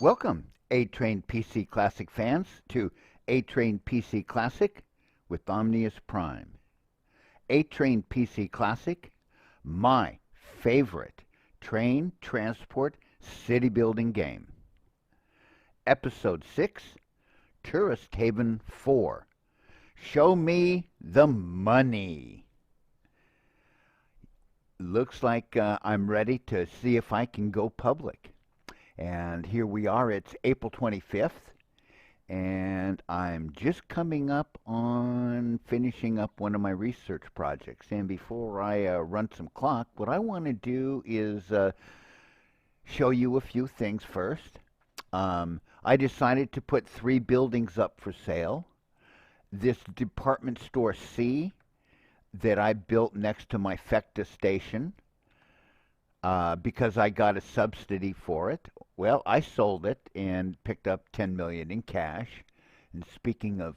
Welcome, A-Train PC Classic fans, to A-Train PC Classic with Omnius Prime. A-Train PC Classic, my favorite train transport city building game. Episode 6, Tourist Haven 4. Show me the money. Looks like I'm ready to see if I can go public. And here we are, it's April 25th, and I'm just coming up on finishing up one of my research projects. And before I run some clock, what I want to do is show you a few things first. I decided to put 3 buildings up for sale. This department store C that I built next to my FECTA station, because I got a subsidy for it. Well, I sold it and picked up 10 million in cash. And speaking of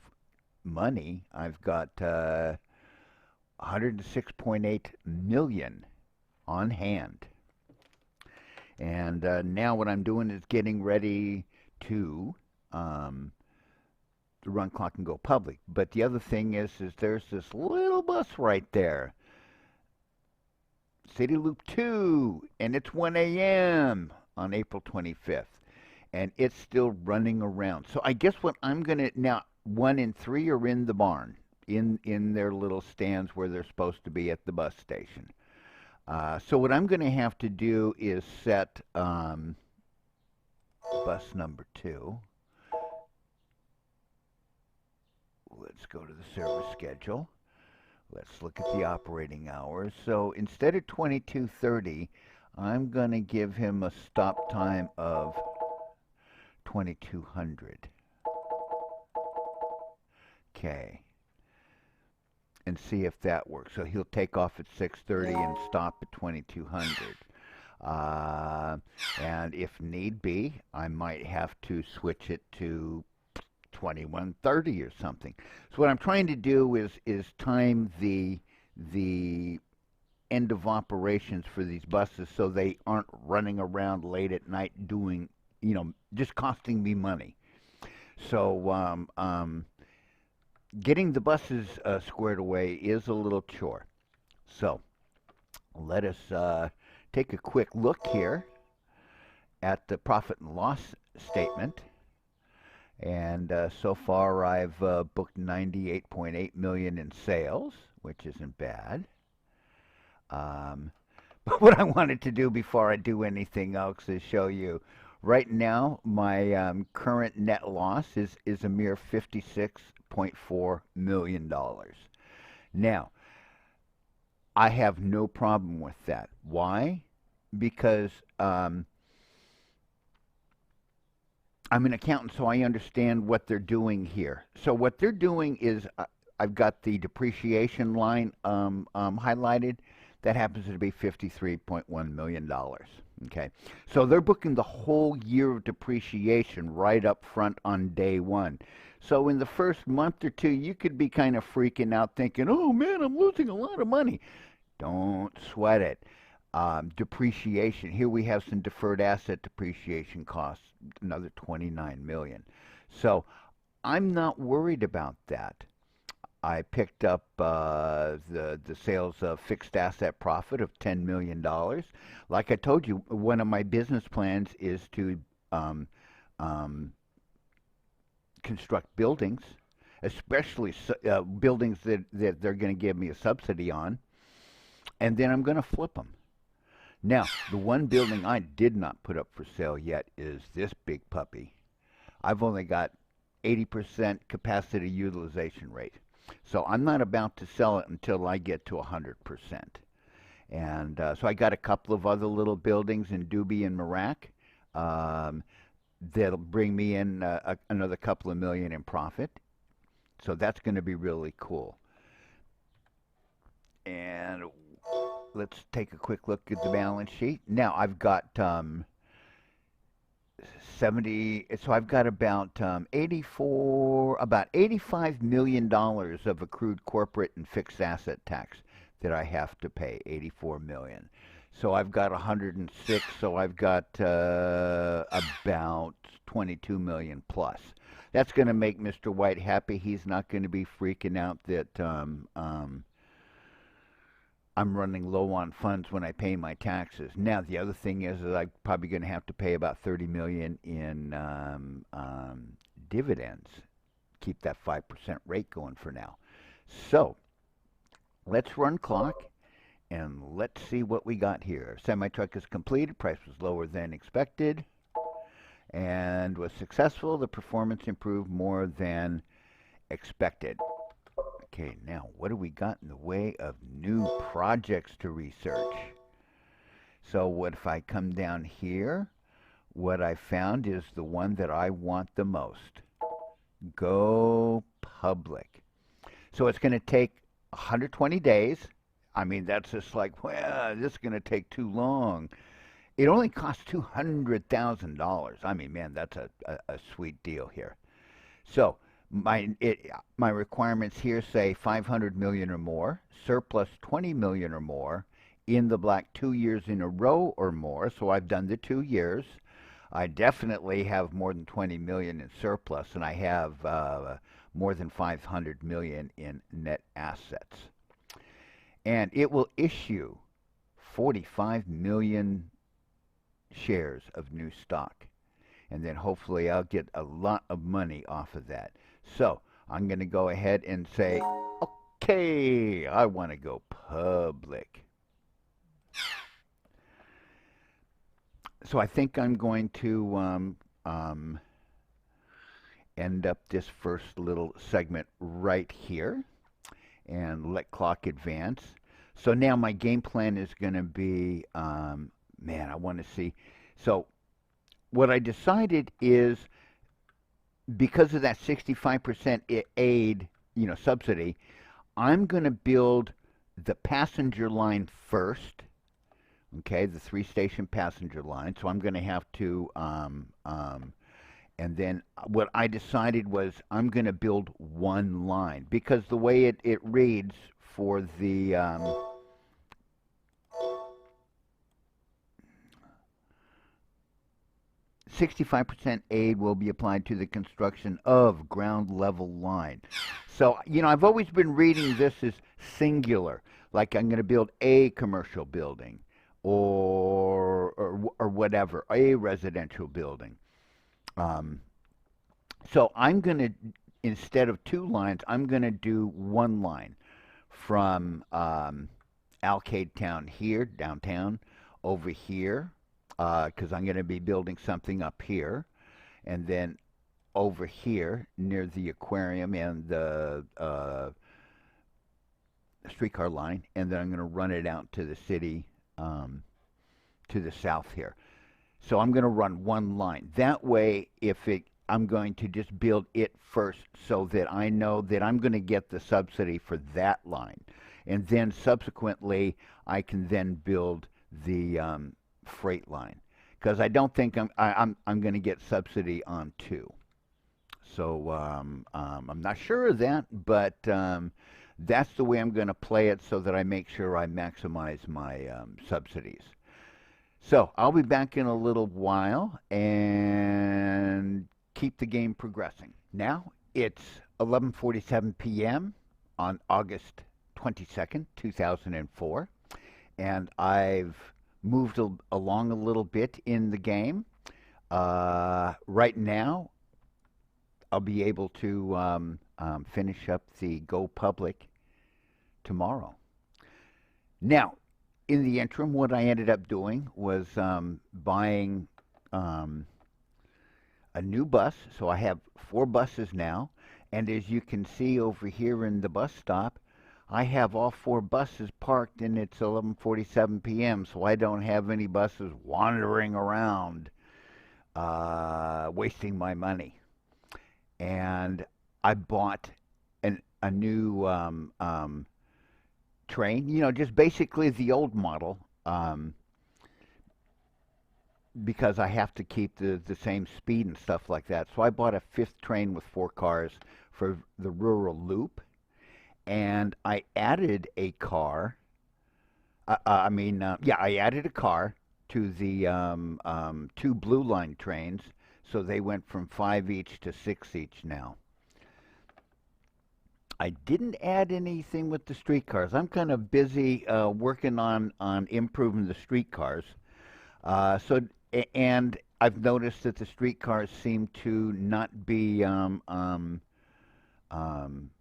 money, I've got 106.8 million on hand. And now what I'm doing is getting ready to run clock and go public. But the other thing is there's this little bus right there, City Loop 2, and it's 1 a.m. on April 25th, and it's still running around. So I guess what I'm going to, now 1 and 3 are in the barn, in their little stands where they're supposed to be at the bus station. So what I'm going to have to do is set bus number 2. Let's go to the service schedule. Let's look at the operating hours. So instead of 22:30, I'm going to give him a stop time of 2200. Okay. And see if that works. So he'll take off at 6:30 and stop at 2200. And if need be, I might have to switch it to 21:30 or something. So what I'm trying to do is time the end of operations for these buses so they aren't running around late at night doing, just costing me money. So getting the buses squared away is a little chore. So let us take a quick look here at the profit and loss statement. And so far I've booked 98.8 million in sales, which isn't bad. But what I wanted to do before I do anything else is show you. Right now, my current net loss is a mere $56.4 million. Now, I have no problem with that. Why? Because I'm an accountant, so I understand what they're doing here. So what they're doing is, I've got the depreciation line highlighted. That happens to be $53.1 million. Okay, so they're booking the whole year of depreciation right up front on day one. So in the first month or two, you could be kind of freaking out thinking, oh man, I'm losing a lot of money. Don't sweat it. Depreciation. Here we have some deferred asset depreciation costs, another 29 million. So I'm not worried about that. I picked up the sales of fixed asset profit of $10 million. Like I told you, one of my business plans is to construct buildings, especially buildings that they're going to give me a subsidy on, and then I'm going to flip them. Now, the one building I did not put up for sale yet is this big puppy. I've only got 80% capacity utilization rate. So I'm not about to sell it until I get to 100%. And so I got a couple of other little buildings in Doobie and Merak that'll bring me in another couple of million in profit. So that's going to be really cool. And let's take a quick look at the balance sheet. Now I've got 70, so I've got about about $85 million of accrued corporate and fixed asset tax that I have to pay, 84 million. So I've got 106. So I've got about 22 million plus. That's going to make Mr. White happy. He's not going to be freaking out that I'm running low on funds when I pay my taxes. Now the other thing is that I'm probably going to have to pay about 30 million in dividends. Keep that 5% rate going for now. So let's run clock and let's see what we got here. Semi truck is completed. Price was lower than expected and was successful. The performance improved more than expected. Okay, now what do we got in the way of new projects to research? So what if I come down here? What I found is the one that I want the most. Go public. So it's going to take 120 days. I mean, that's just like, well, this is going to take too long. It only costs $200,000. I mean, man, that's a sweet deal here. So my requirements here say 500 million or more, surplus 20 million or more, in the black 2 years in a row or more. So I've done the 2 years. I definitely have more than 20 million in surplus, and I have more than 500 million in net assets. And it will issue 45 million shares of new stock. And then hopefully I'll get a lot of money off of that. So I'm going to go ahead and say, okay, I want to go public. So I think I'm going to end up this first little segment right here and let clock advance. So now my game plan is going to be, man, I want to see. So what I decided is, because of that 65% aid, subsidy, I'm going to build the passenger line first. Okay, the 3-station passenger line. So I'm going to have to, and then what I decided was I'm going to build one line, because the way it reads for the 65% aid will be applied to the construction of ground level line. So, I've always been reading this as singular, like I'm going to build a commercial building or whatever, a residential building. So I'm going to, instead of two lines, I'm going to do one line from Alcade Town here, downtown, over here, because I'm going to be building something up here, and then over here near the aquarium and the streetcar line, and then I'm going to run it out to the city, to the south here. So I'm going to run one line. That way, I'm going to just build it first so that I know that I'm going to get the subsidy for that line. And then subsequently, I can then build the freight line. Because I don't think I'm going to get subsidy on two. So I'm not sure of that, but that's the way I'm going to play it so that I make sure I maximize my subsidies. So I'll be back in a little while and keep the game progressing. Now it's 11:47 p.m. on August 22nd, 2004, and I've moved along a little bit in the game. Right now, I'll be able to finish up the Go Public tomorrow. Now, in the interim, what I ended up doing was buying a new bus. So I have 4 buses now. And as you can see over here in the bus stop, I have all 4 buses parked, and it's 11:47 p.m. So I don't have any buses wandering around wasting my money. And I bought a new train, just basically the old model, because I have to keep the same speed and stuff like that. So I bought a 5th train with 4 cars for the rural loop, and I added a car, Yeah, I added a car to the two blue line trains, so they went from five each to six each now. I didn't add anything with the streetcars. I'm kind of busy working on improving the streetcars. And I've noticed that the streetcars seem to not be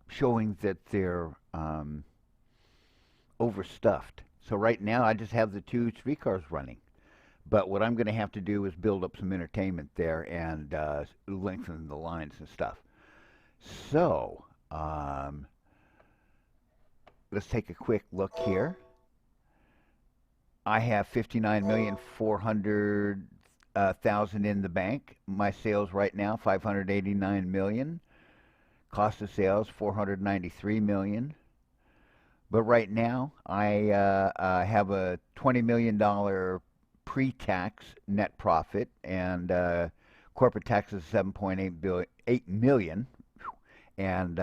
showing that they're overstuffed. So right now, I just have the two streetcars running. But what I'm going to have to do is build up some entertainment there and lengthen the lines and stuff. So let's take a quick look here. I have 59,400,000 in the bank. My sales right now 589 million. Cost of sales 493 million. But right now I have a $20 million pre-tax net profit, and corporate taxes 7.8 million, and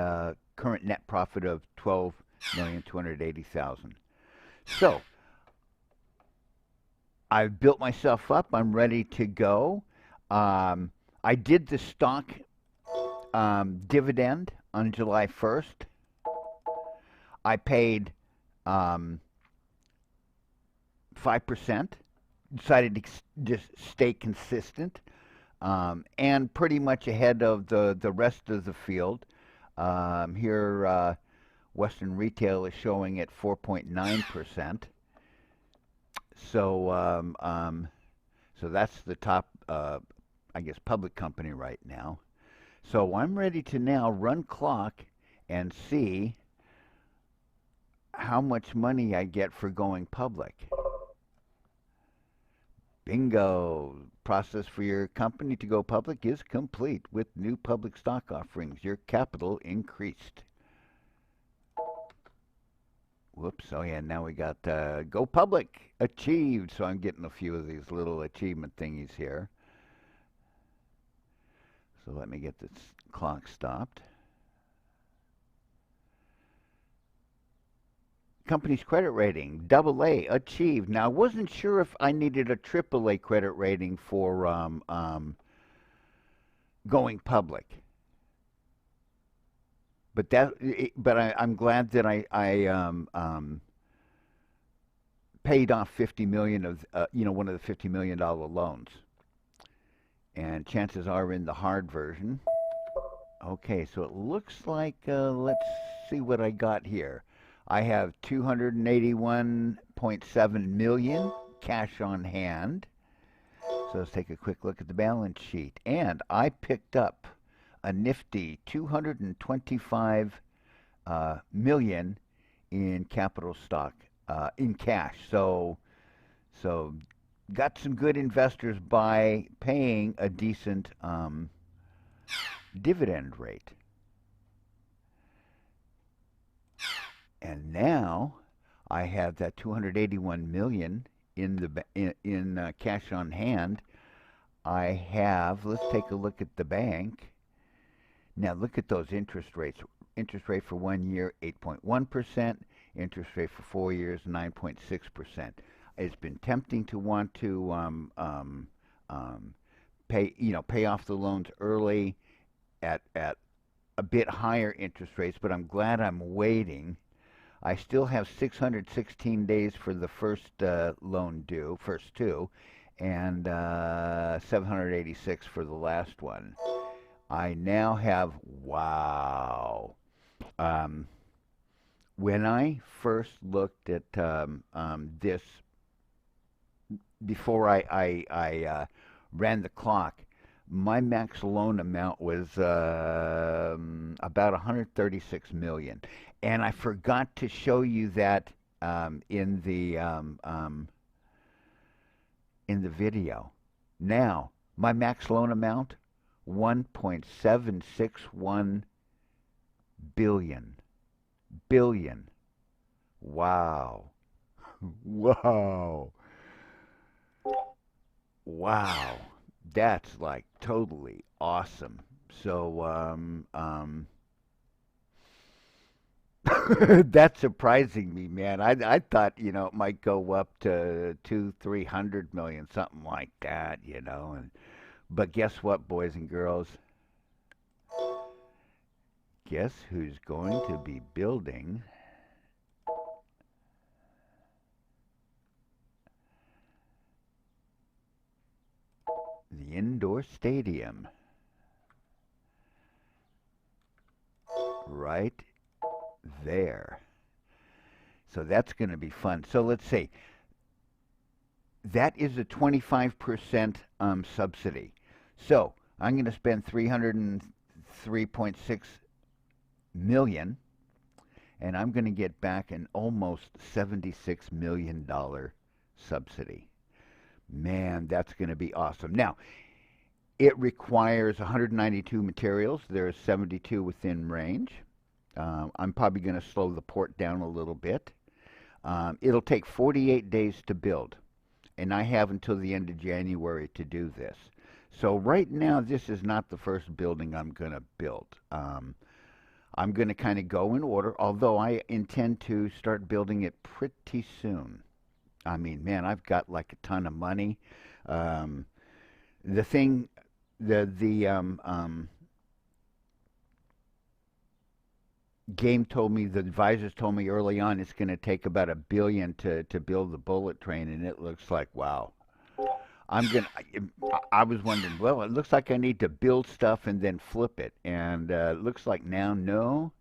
current net profit of 12,280,000. So I've built myself up. I'm ready to go. I did the stock dividend on July 1st. I paid 5%. Decided to just stay consistent, and pretty much ahead of the rest of the field. Here, Western Retail is showing at 4.9%. So, so that's the top, I guess, public company right now. So I'm ready to now run clock and see how much money I get for going public. Bingo! Process for your company to go public is complete with new public stock offerings. Your capital increased. Whoops. Oh, yeah. Now we got go public achieved. So I'm getting a few of these little achievement thingies here. So let me get this clock stopped. Company's credit rating, double A, achieved. Now, I wasn't sure if I needed a triple A credit rating for going public. But I'm glad that I paid off 50 million of one of the $50 million loans, and chances are in the hard version. Okay, so it looks like let's see what I got here. I have 281.7 million cash on hand. So let's take a quick look at the balance sheet. And I picked up a nifty 225 million in capital stock in cash. So got some good investors by paying a decent dividend rate. And now I have that 281 million in in cash on hand. I have. Let's take a look at the bank. Now look at those interest rates. Interest rate for 1 year 8.1%. Interest rate for 4 years 9.6%. It's been tempting to want to pay off the loans early at a bit higher interest rates, but I'm glad I'm waiting. I still have 616 days for the first loan due, first two, and 786 for the last one. I now have, wow. Um, when I first looked at this, before I ran the clock, my max loan amount was about 136 million, and I forgot to show you that in the video. Now my max loan amount 1.761 billion. Wow. Wow. Wow. That's like totally awesome. So That's surprising me, man. I thought, it might go up to 300 million, something like that, And but guess what, boys and girls? Guess who's going to be building the indoor stadium right there. So that's going to be fun. So let's see. That is a 25% subsidy. So I'm going to spend 303.6 million, and I'm going to get back an almost $76 million subsidy. Man, that's going to be awesome. Now, it requires 192 materials. There's 72 within range. I'm probably going to slow the port down a little bit. It'll take 48 days to build, and I have until the end of January to do this. So right now, this is not the first building I'm going to build. I'm going to kind of go in order, although I intend to start building it pretty soon. I mean, man, I've got like a ton of money. Um, the thing, the game told me, the advisors told me early on, it's going to take about $1 billion to build the bullet train, and it looks like wow. I was wondering, well, it looks like I need to build stuff and then flip it, and it looks like now, no,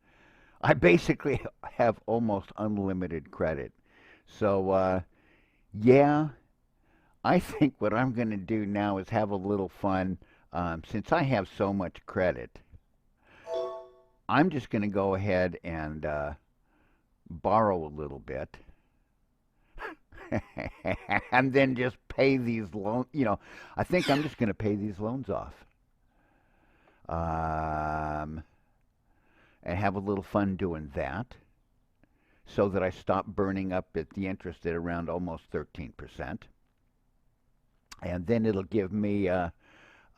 I basically have almost unlimited credit. So, yeah, I think what I'm going to do now is have a little fun. Since I have so much credit, I'm just going to go ahead and borrow a little bit and then just pay these loans. I think I'm just going to pay these loans off um, and have a little fun doing that so that I stop burning up at the interest at around almost 13%. And then it'll give me, I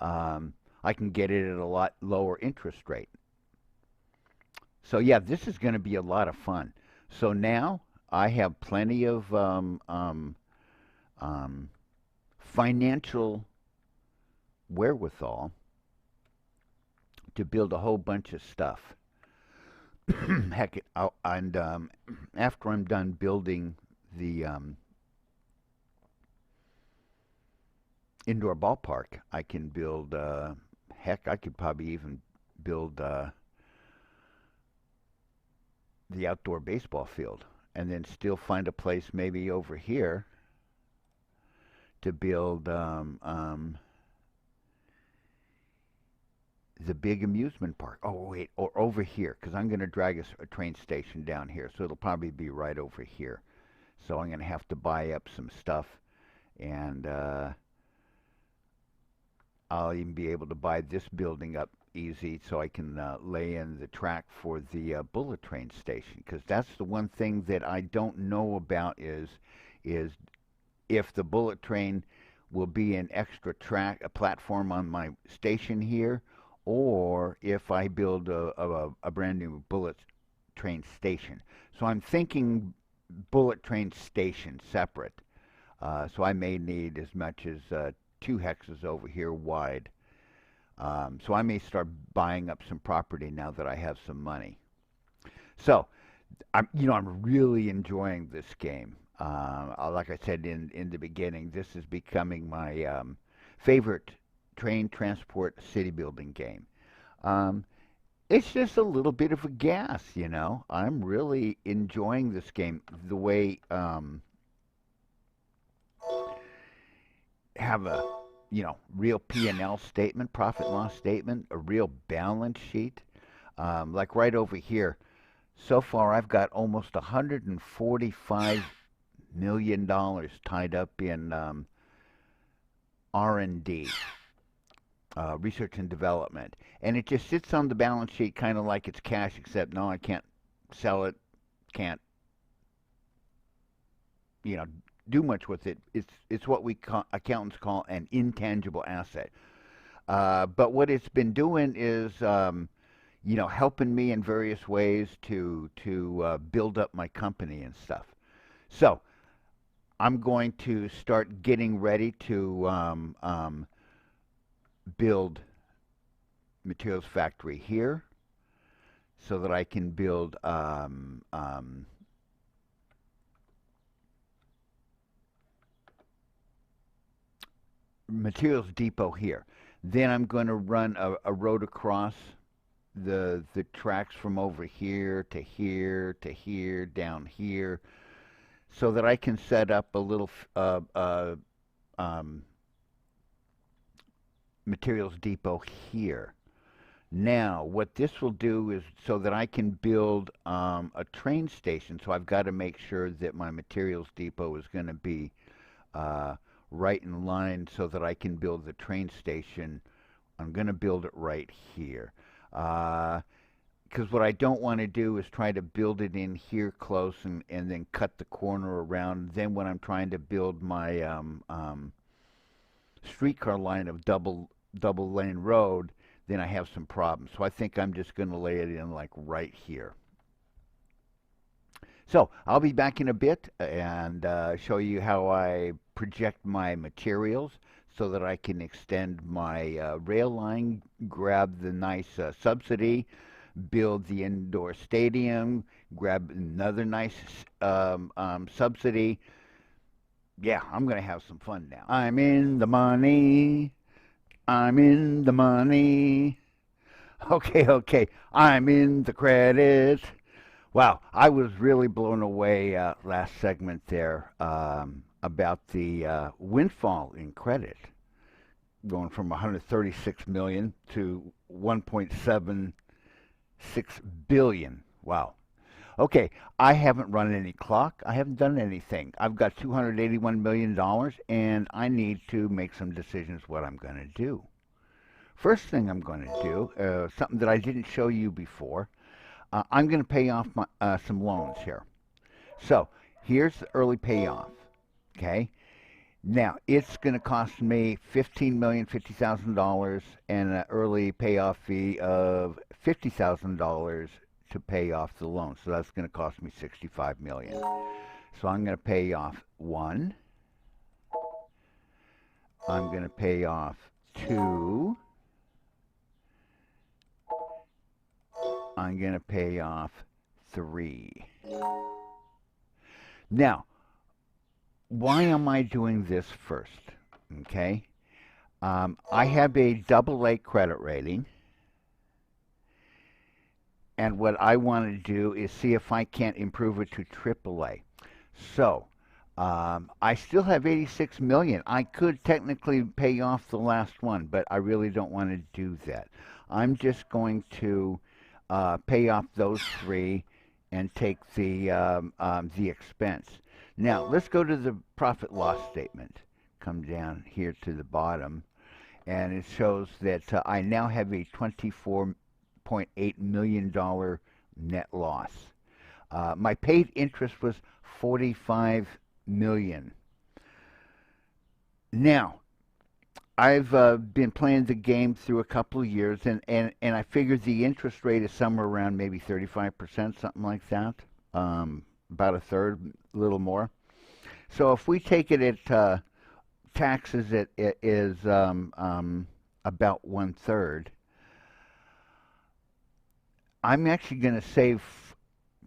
can get it at a lot lower interest rate. So yeah, this is going to be a lot of fun. So now I have plenty of um, financial wherewithal to build a whole bunch of stuff. Heck, and after I'm done building the indoor ballpark, I can build. Heck, I could probably even build the outdoor baseball field, and then still find a place maybe over here to build the big amusement park. Oh wait, or over here, because I'm going to drag a train station down here, so it'll probably be right over here. So I'm going to have to buy up some stuff, and I'll even be able to buy this building up easy so I can lay in the track for the bullet train station. Because that's the one thing that I don't know about is if the bullet train will be an extra track, a platform on my station here, or if I build a brand new bullet train station. So I'm thinking bullet train station separate. So I may need as much as 2 hexes over here wide. So I may start buying up some property now that I have some money. So I'm really enjoying this game. Like I said in the beginning, this is becoming my favorite train transport city building game. Um, it's just a little bit of a gas. I'm really enjoying this game. The way have a real P&L statement, profit and loss statement, a real balance sheet. Like right over here, so far I've got almost $145 million tied up in R&D, research and development, and it just sits on the balance sheet kind of like it's cash, except no, I can't sell it, can't you know do much with it. It's what accountants call an intangible asset. But what it's been doing is, helping me in various ways to build up my company and stuff. So I'm going to start getting ready to build materials factory here so that I can build materials depot here. Then I'm going to run a road across the tracks from over here to here to here down here, so that I can set up a little um, materials depot here. Now, what this will do is so that I can build a train station. So I've got to make sure that my materials depot is going to be uh, right in line so that I can build the train station. I'm going to build it right here. Because what I don't want to do is try to build it in here close and then cut the corner around. Then when I'm trying to build my streetcar line of double lane road, then I have some problems. So I think I'm just going to lay it in like right here. So I'll be back in a bit and show you how I project my materials so that I can extend my rail line, grab the nice subsidy, build the indoor stadium, grab another nice subsidy. Yeah, I'm going to have some fun now. I'm in the money. I'm in the money. Okay, okay. I'm in the credit. Wow, I was really blown away last segment there about the windfall in credit, going from 136 million to 1.76 billion. Wow. Okay, I haven't run any clock. I haven't done anything. I've got $281 million, and I need to make some decisions what I'm going to do. First thing I'm going to do, something that I didn't show you before, I'm going to pay off some loans here. So here's the early payoff. Okay. Now it's going to cost me $15,050,000 and an early payoff fee of $50,000 to pay off the loan. So that's going to cost me $65 million. So I'm going to pay off one. I'm going to pay off two. I'm going to pay off three. Now, why am I doing this first? Okay. I have a double A credit rating. And what I want to do is see if I can't improve it to triple A. So, I still have 86 million. I could technically pay off the last one, but I really don't want to do that. I'm just going to pay off those three and take the expense. Now let's go to the profit loss statement. Come down here to the bottom, and it shows that I now have a $24.8 million net loss. My paid interest was 45 million. Now I've been playing the game through a couple of years, and I figured the interest rate is somewhere around maybe 35%, something like that, about a third, a little more. So if we take it at taxes, it is about one third. I'm actually going to save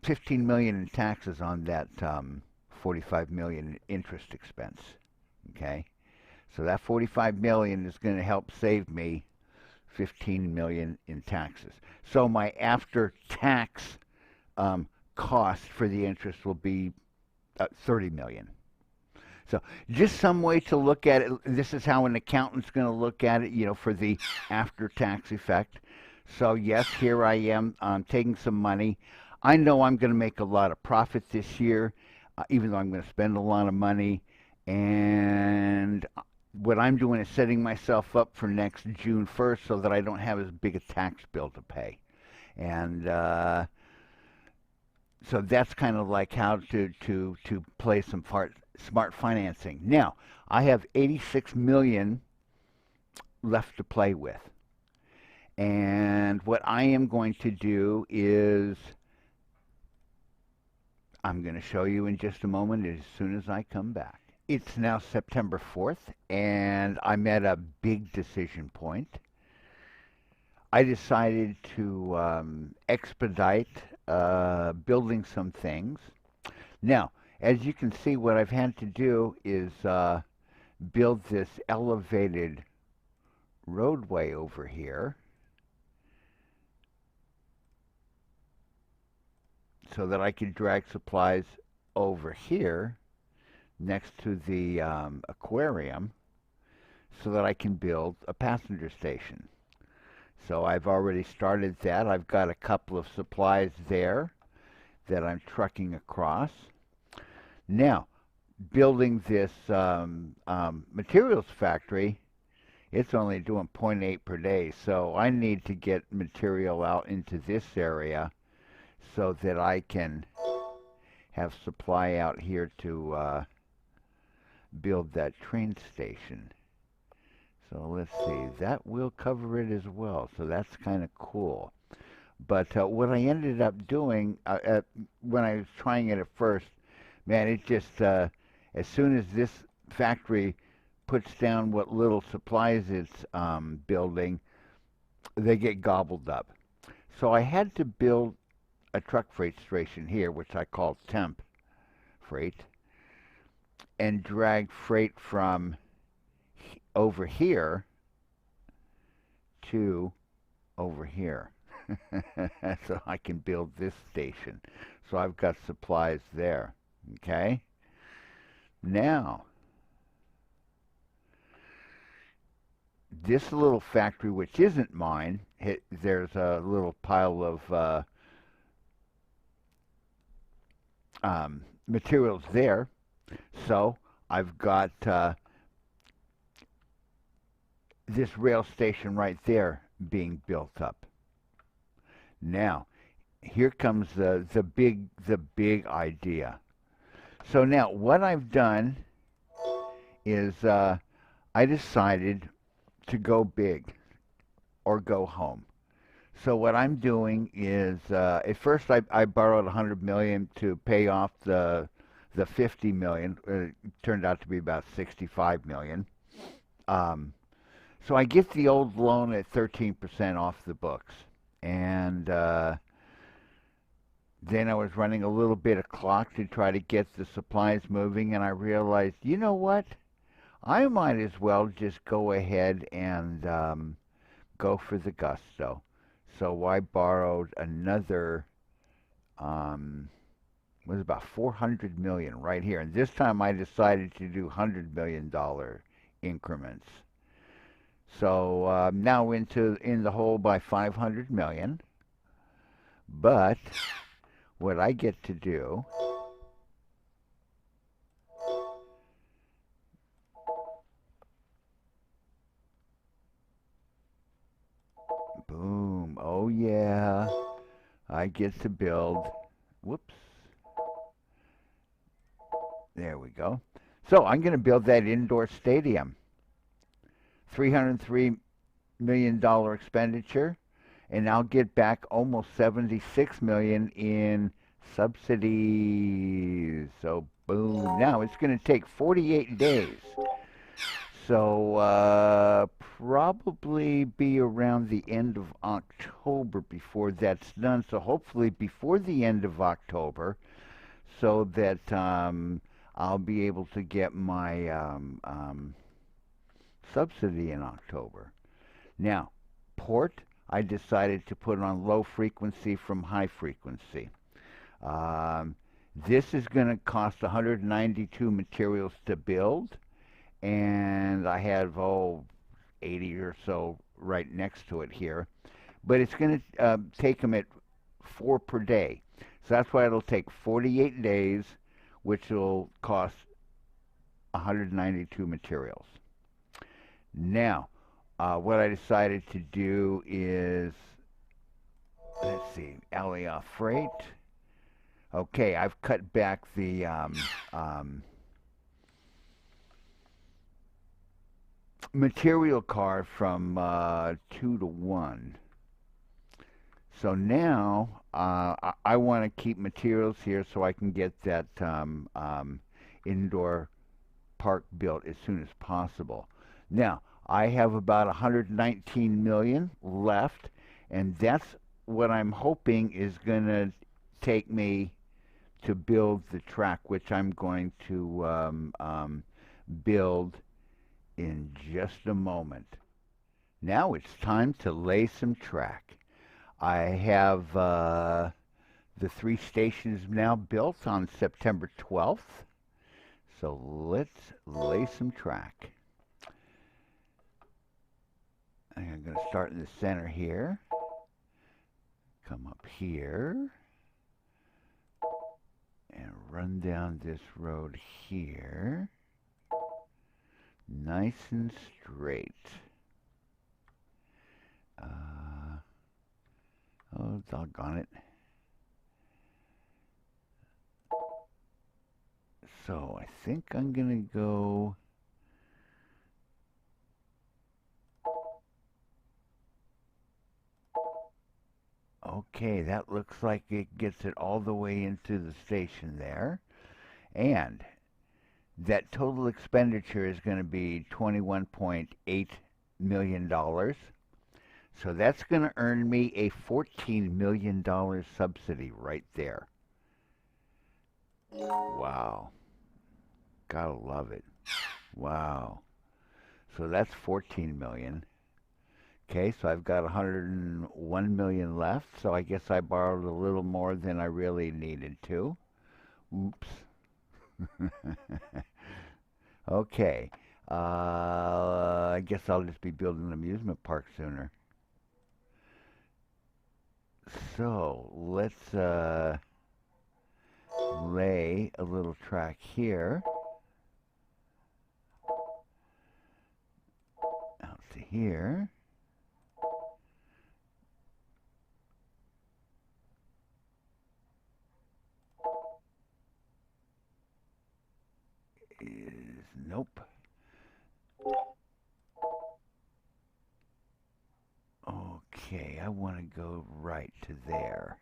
15 million in taxes on that 45 million interest expense. Okay. So that 45 million is going to help save me 15 million in taxes. So my after-tax cost for the interest will be 30 million. So just some way to look at it. This is how an accountant's going to look at it, for the after-tax effect. So yes, here I am taking some money. I know I'm going to make a lot of profit this year, even though I'm going to spend a lot of money. And what I'm doing is setting myself up for next June 1st so that I don't have as big a tax bill to pay. And so that's kind of like how to play some smart financing. Now, I have 86 million left to play with. And what I am going to do is I'm going to show you in just a moment as soon as I come back. It's now September 4th, and I'm at a big decision point. I decided to expedite building some things. Now, as you can see, what I've had to do is build this elevated roadway over here so that I could drag supplies over here next to the aquarium so that I can build a passenger station. So I've already started that. I've got a couple of supplies there that I'm trucking across. Now, building this materials factory, it's only doing zero point 0.8 per day, so I need to get material out into this area so that I can have supply out here to build that train station. So let's see, that will cover it as well, so that's kind of cool. But what I ended up doing when I was trying it at first, man, it just, as soon as this factory puts down what little supplies it's building, they get gobbled up. So I had to build a truck freight station here, which I call temp freight, and drag freight from over here to over here. So I can build this station. So I've got supplies there. Okay? Now, this little factory, which isn't mine, there's a little pile of materials there. So I've got this rail station right there being built up. Now, here comes the big idea. So now what I've done is I decided to go big or go home. So what I'm doing is at first I borrowed 100 million to pay off the 50 million. It turned out to be about 65 million. So I get the old loan at 13% off the books. And then I was running a little bit of clock to try to get the supplies moving, and I realized, you know what? I might as well just go ahead and go for the gusto. So I borrowed another, was about 400 million right here, and this time I decided to do $100 million increments. So now in the hole by 500 million. But what I get to do boom. Oh yeah. I get to build. Whoops. There we go. So I'm going to build that indoor stadium. $303 million expenditure, and I'll get back almost 76 million in subsidies. So boom. Now it's going to take 48 days. So probably be around the end of October before that's done. So hopefully before the end of October, so that I'll be able to get my subsidy in October. Now, port, I decided to put on low frequency from high frequency. This is going to cost 192 materials to build, and I have 80 or so right next to it here. But it's going to take them at 4 per day. So that's why it'll take 48 days, which will cost 192 materials. Now, what I decided to do is, let's see, Alioth Freight. Okay, I've cut back the material car from 2 to 1. So now I want to keep materials here so I can get that indoor park built as soon as possible. Now, I have about 119 million left, and that's what I'm hoping is going to take me to build the track, which I'm going to build in just a moment. Now it's time to lay some track. I have the 3 stations now built on September 12th. So let's lay some track. I'm going to start in the center here. Come up here. And run down this road here. Nice and straight. Oh, doggone it. So I think I'm going to go... Okay, that looks like it gets it all the way into the station there. And that total expenditure is going to be $21.8 million. So that's going to earn me a $14 million subsidy right there. Wow. Gotta love it. Wow. So that's 14 million. Okay, so I've got 101 million left, so I guess I borrowed a little more than I really needed to. Oops. Okay. I guess I'll just be building an amusement park sooner. So let's lay a little track here. Out to here. Nope. Okay, I want to go right to there.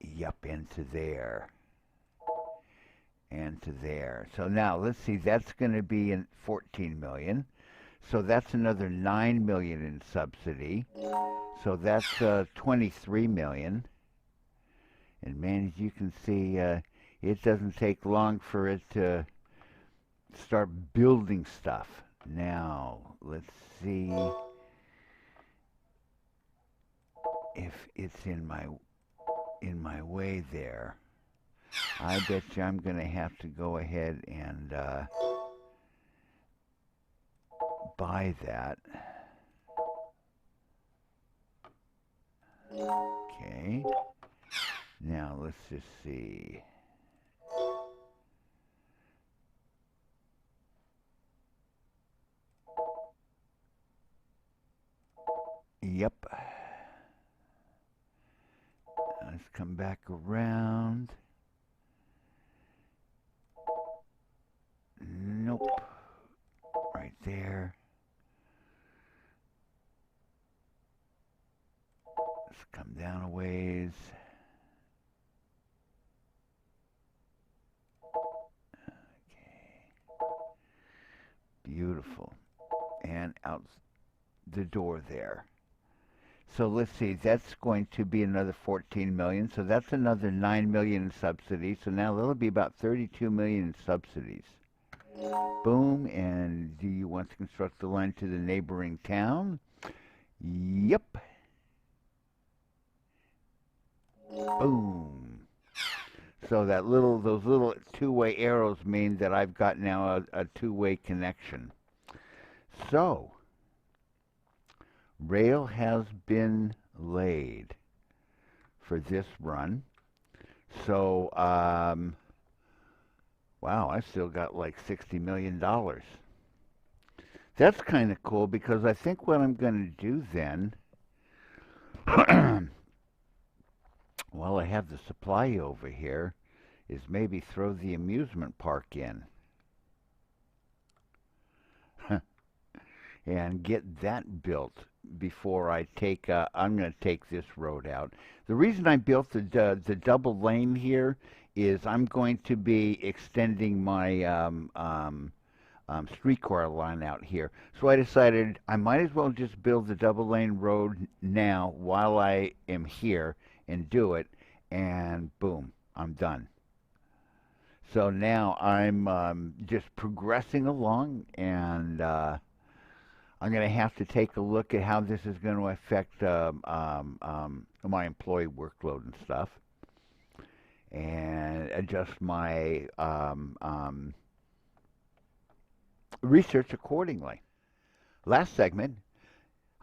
Yup, into there. And to there. So now, let's see, that's going to be in 14 million. So that's another 9 million in subsidy. So that's 23 million. And man, as you can see, it doesn't take long for it to start building stuff. Now, let's see if it's in my way there. I bet you I'm going to have to go ahead and buy that. Okay. Now, let's just see. Yep. Let's come back around. Nope. Right there. Let's come down a ways. Okay. Beautiful. And out the door there. So let's see, that's going to be another 14 million. So that's another 9 million in subsidies. So now that'll be about 32 million in subsidies. Boom. And do you want to construct the line to the neighboring town? Yep. Boom. So those little two-way arrows mean that I've got now a two-way connection. So rail has been laid for this run. So, wow, I still got like $60 million. That's kind of cool because I think what I'm going to do then, while I have the supply over here, is maybe throw the amusement park in. and get that built before I take. I'm going to take this road out. The reason I built the double lane here is I'm going to be extending my streetcar line out here. So I decided I might as well just build the double lane road now while I am here and do it, and boom, I'm done. So now I'm just progressing along, and I'm going to have to take a look at how this is going to affect my employee workload and stuff, and adjust my research accordingly. Last segment,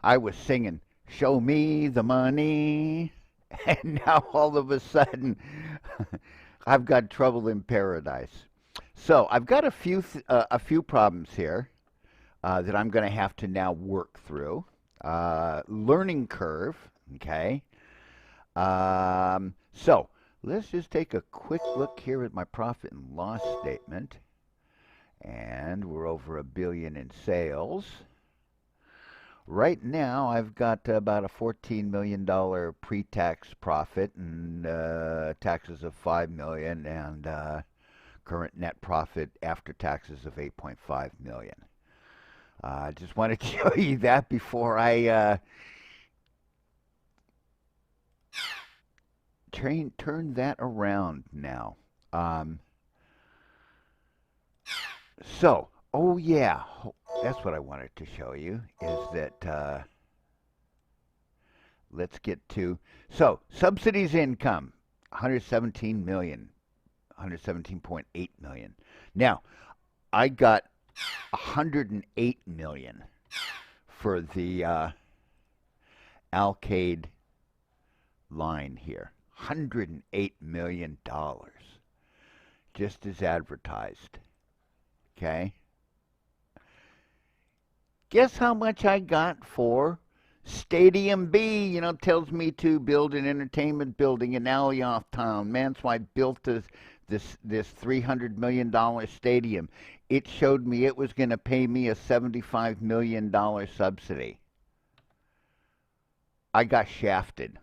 I was singing, "Show me the money," and now all of a sudden, I've got trouble in paradise. So I've got a few problems here that I'm going to have to now work through. Learning curve, okay. So let's just take a quick look here at my profit and loss statement, and we're over $1 billion in sales. Right now, I've got about a $14 million pre-tax profit and taxes of $5 million, and current net profit after taxes of $8.5 million. I just wanted to show you that before I turn that around now. Um, oh yeah, that's what I wanted to show you is that let's get to subsidies income, 117 million, 117.8 million. Now, I got 108 million for the Alcade line here. $108 million, just as advertised. Okay? Guess how much I got for Stadium B? Tells me to build an entertainment building in Alioth Town. Man, so I built this $300 million stadium. It showed me it was going to pay me a $75 million subsidy. I got shafted.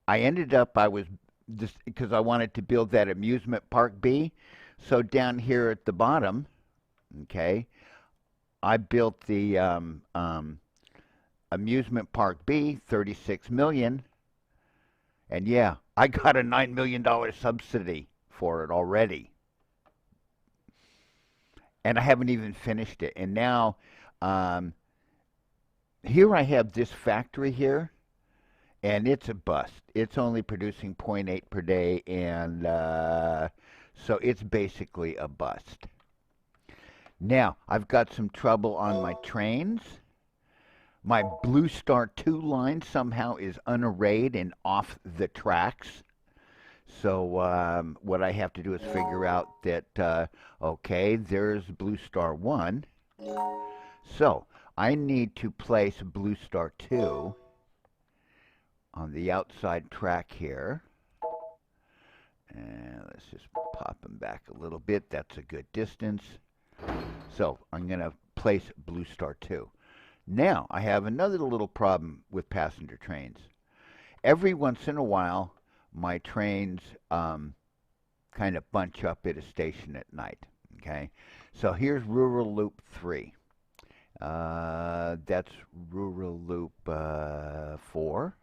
I was just because I wanted to build that amusement park B. So down here at the bottom, okay, I built the amusement park B, 36 million, and yeah, I got a $9 million subsidy for it already, and I haven't even finished it. And now, here I have this factory here, and it's a bust. It's only producing zero point 0.8 per day, and so it's basically a bust. Now, I've got some trouble on my trains. My Blue Star 2 line somehow is unarrayed and off the tracks. So what I have to do is figure out that, okay, there's Blue Star 1. So I need to place Blue Star 2 on the outside track here. And let's just pop them back a little bit. That's a good distance. So I'm going to place Blue Star 2. Now I have another little problem with passenger trains. Every once in a while, my trains kind of bunch up at a station at night. Okay, so here's Rural Loop 3. That's Rural Loop 4.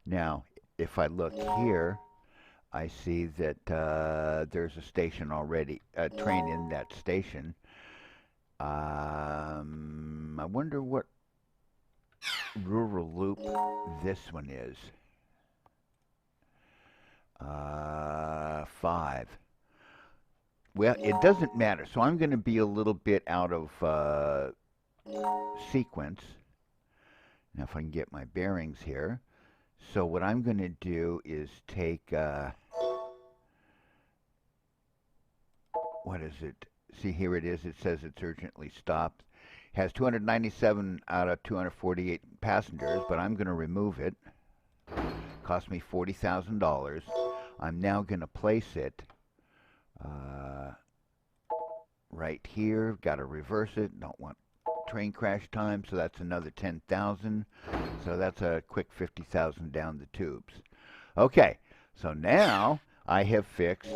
Now, if I look here, I see that there's a station already, a train in that station. I wonder what Rural Loop this one is. 5. Well, it doesn't matter. So I'm going to be a little bit out of sequence. Now, if I can get my bearings here. So what I'm going to do is take, what is it? See, here it is. It says it's urgently stopped. Has 297 out of 248 passengers, but I'm going to remove it. Cost me $40,000. I'm now going to place it right here. Got to reverse it. Don't want train crash time, so that's another 10,000. So that's a quick 50,000 down the tubes. Okay, so now I have fixed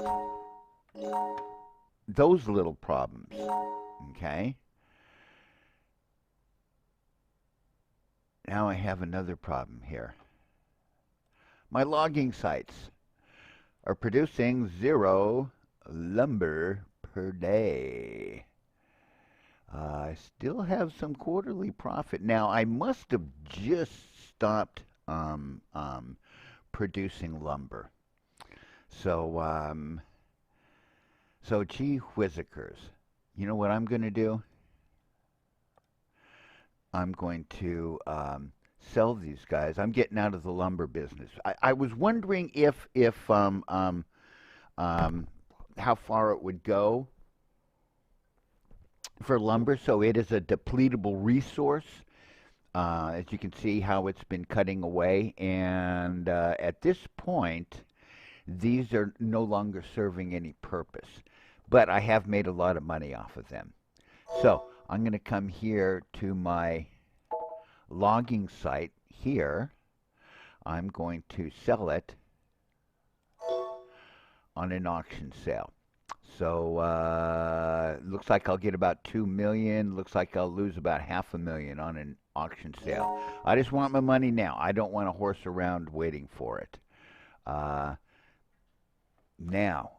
those little problems. Okay. Now I have another problem here. My logging sites are producing 0 lumber per day. I still have some quarterly profit. Now, I must have just stopped producing lumber. So, so gee whizzikers. You know what I'm going to do? I'm going to sell these guys. I'm getting out of the lumber business. I was wondering if how far it would go for lumber. So it is a depletable resource. As you can see how it's been cutting away. And at this point, these are no longer serving any purpose. But I have made a lot of money off of them. So I'm going to come here to my logging site here. I'm going to sell it on an auction sale. So looks like I'll get about 2 million. Looks like I'll lose about $500,000 on an auction sale. I just want my money now. I don't want to horse around waiting for it. Now,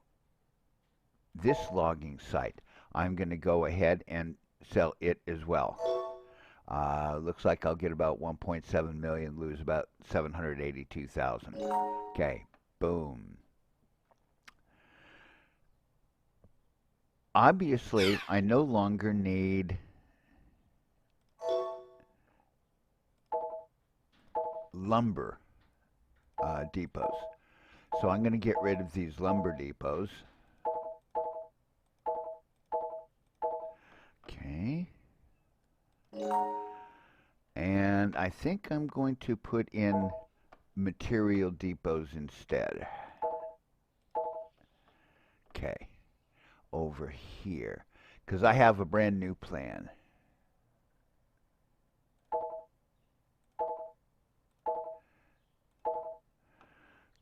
this logging site, I'm going to go ahead and sell it as well. Looks like I'll get about 1.7 million, lose about 782,000. Okay, boom. Obviously, I no longer need lumber depots. So I'm going to get rid of these lumber depots. Okay. And I think I'm going to put in material depots instead. Okay. Over here. Because I have a brand new plan.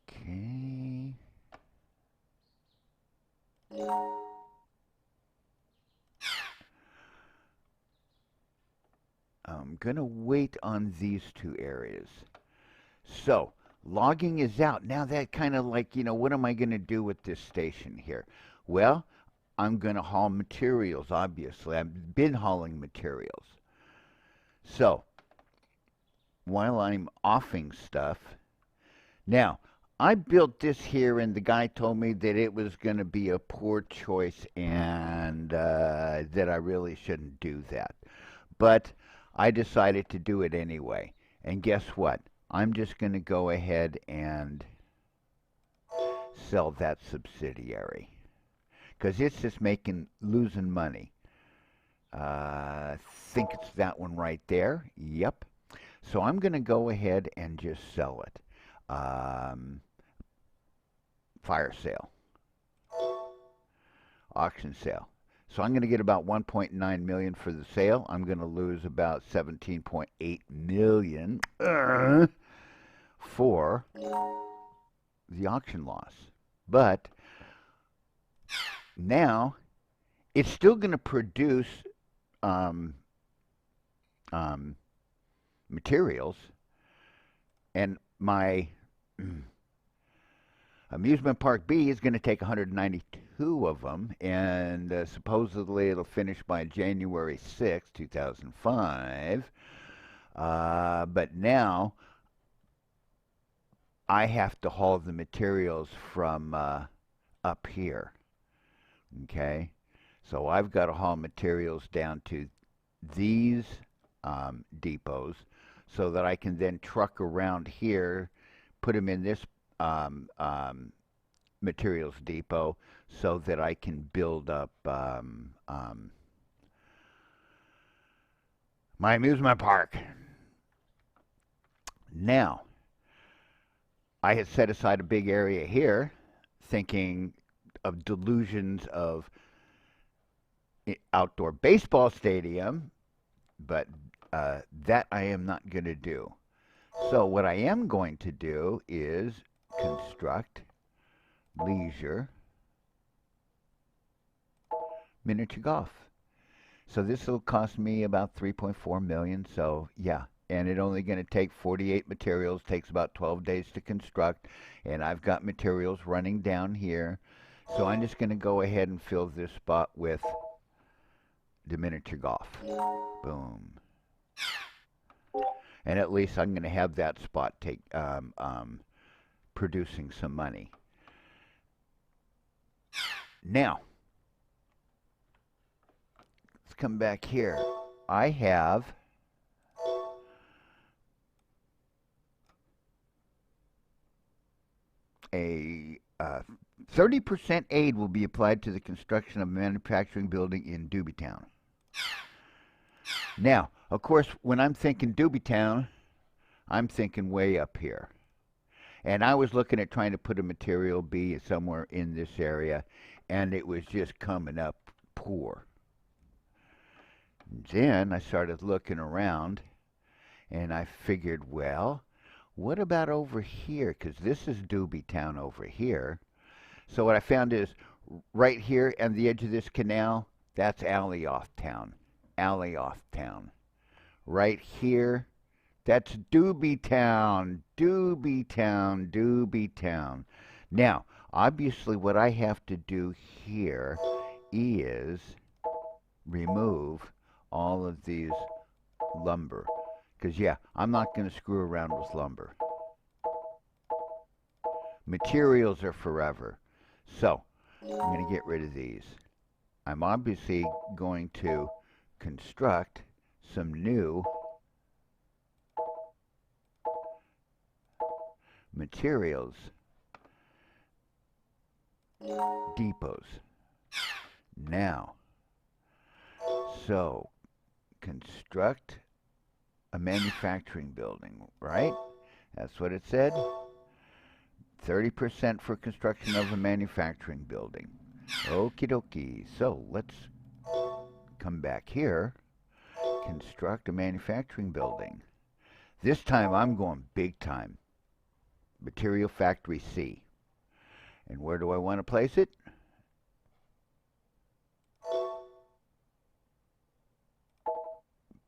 Okay. I'm going to wait on these two areas. So, logging is out. Now that kind of like, what am I going to do with this station here? Well, I'm going to haul materials, obviously. I've been hauling materials. So, while I'm offing stuff, now, I built this here, and the guy told me that it was going to be a poor choice and that I really shouldn't do that. But I decided to do it anyway. And guess what? I'm just going to go ahead and sell that subsidiary. Because it's just losing money. Think it's that one right there. Yep. So I'm going to go ahead and just sell it. Fire sale. Auction sale. So I'm going to get about 1.9 million for the sale. I'm going to lose about 17.8 million for the auction loss. But now it's still going to produce materials, and my amusement park B is going to take 192 of them, and supposedly it'll finish by January 6, 2005. But now I have to haul the materials from up here. Okay, so I've got to haul materials down to these depots so that I can then truck around here, put them in this materials depot so that I can build up my amusement park. Now, I had set aside a big area here thinking of delusions of outdoor baseball stadium, but that I am not going to do. So what I am going to do is construct leisure miniature golf. So this will cost me about 3.4 million. So yeah, and it only going to take 48 materials. Takes about 12 days to construct, and I've got materials running down here. So I'm just going to go ahead and fill this spot with the miniature golf. Boom. And at least I'm going to have that spot producing some money. Now, let's come back here. I have a 30% aid will be applied to the construction of a manufacturing building in Doobie Now, of course, when I'm thinking Doobie I'm thinking way up here. And I was looking at trying to put a material B somewhere in this area, and it was just coming up poor. Then I started looking around, and I figured, well, what about over here? Because this is Doobie Town over here. So what I found is right here on the edge of this canal, that's Alley-off Town. Alley-off Town. Right here, that's Doobie Town. Doobie Town. Doobie Town. Now, obviously what I have to do here is remove all of these lumber. Because, yeah, I'm not going to screw around with lumber. Materials are forever. So, I'm going to get rid of these. I'm obviously going to construct some new materials depots. Now, so construct a manufacturing building, right? That's what it said. 30% for construction of a manufacturing building. Okie dokie. So let's come back here. Construct a manufacturing building. This time I'm going big time. Material Factory C. And where do I want to place it?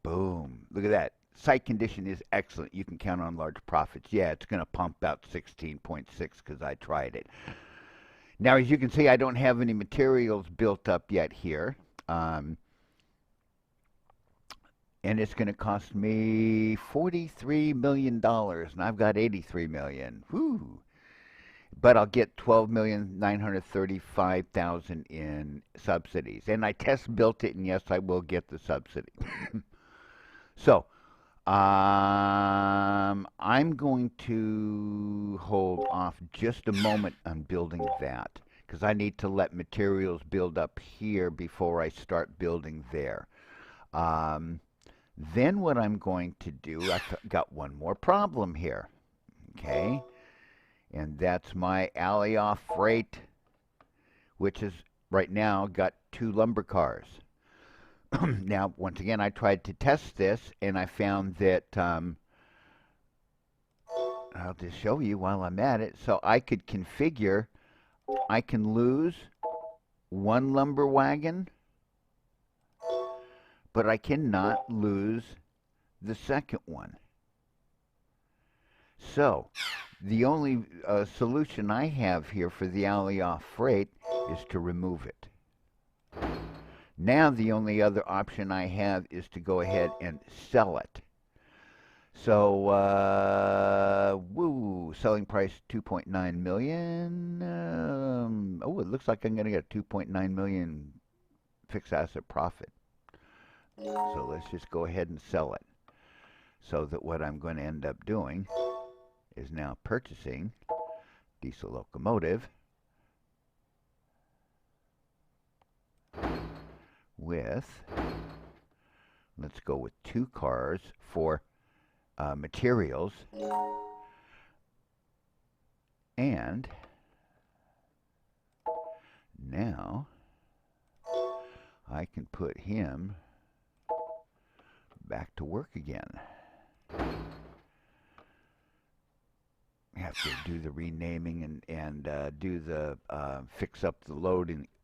Boom. Look at that. Site condition is excellent. You can count on large profits. Yeah, it's going to pump out 16.6 because I tried it. Now, as you can see, I don't have any materials built up yet here. And it's going to cost me $43 million, and I've got $83 million. Whew. But I'll get $12,935,000 in subsidies. And I test built it, and yes, I will get the subsidy. So, I'm going to hold off just a moment on building that, because I need to let materials build up here before I start building there. Then what I'm going to do, I've got one more problem here, okay? And that's my alley-off freight, which is right now got 2 lumber cars. Now, once again, I tried to test this, and I found that, I'll just show you while I'm at it. So I could configure, I can lose 1 lumber wagon, but I cannot lose the second one. So, the only solution I have here for the alley-off freight is to remove it. Now the only other option I have is to go ahead and sell it. So, selling price 2.9 million. Oh, it looks like I'm going to get 2.9 million fixed asset profit. So let's just go ahead and sell it. So that what I'm going to end up doing is now purchasing diesel locomotive with, let's go with 2 cars for materials, and now I can put him back to work again. I have to do the renaming and do the fix up the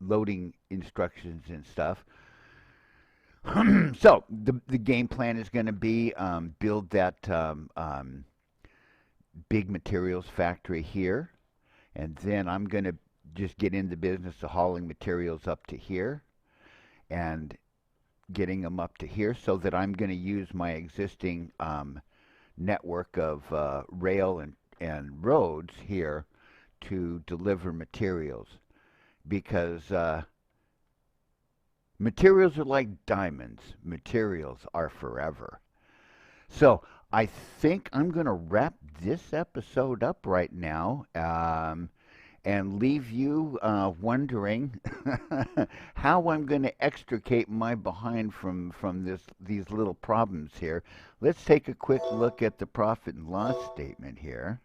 loading instructions and stuff. So the game plan is going to be build that big materials factory here, and then I'm going to just get in the business of hauling materials up to here and getting them up to here, so that I'm going to use my existing network of rail and roads here to deliver materials, because materials are like diamonds. Materials are forever. So I think I'm going to wrap this episode up right now, and leave you wondering how I'm going to extricate my behind from these little problems here. Let's take a quick look at the profit and loss statement here.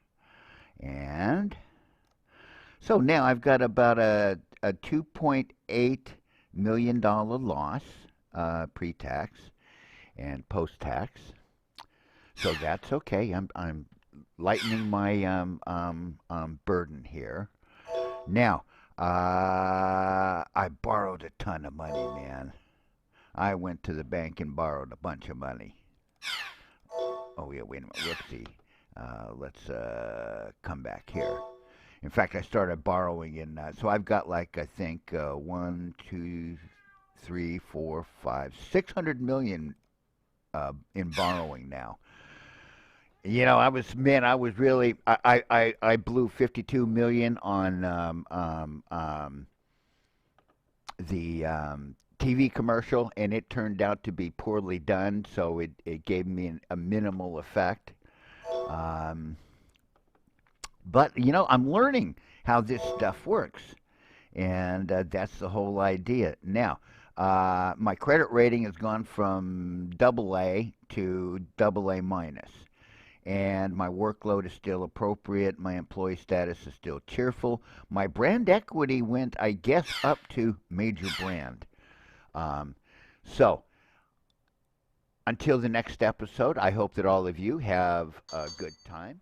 And so now I've got about a $2.8 million loss pre-tax and post-tax. So that's okay. I'm lightening my burden here. Now, I borrowed a ton of money, man. I went to the bank and borrowed a bunch of money. Oh, yeah, wait a minute. Whoopsie. Let's come back here. In fact, I started borrowing in, so I've got like, I think, 1, 2, 3, 4, 5, 600 million in borrowing now. You know, I was really, I blew 52 million on the TV commercial, and it turned out to be poorly done, so it gave me a minimal effect. Um, but, you know, I'm learning how this stuff works, and that's the whole idea. Now, my credit rating has gone from double A to double A minus, and my workload is still appropriate. My employee status is still cheerful. My brand equity went, I guess, up to major brand. Um, so, until the next episode, I hope that all of you have a good time.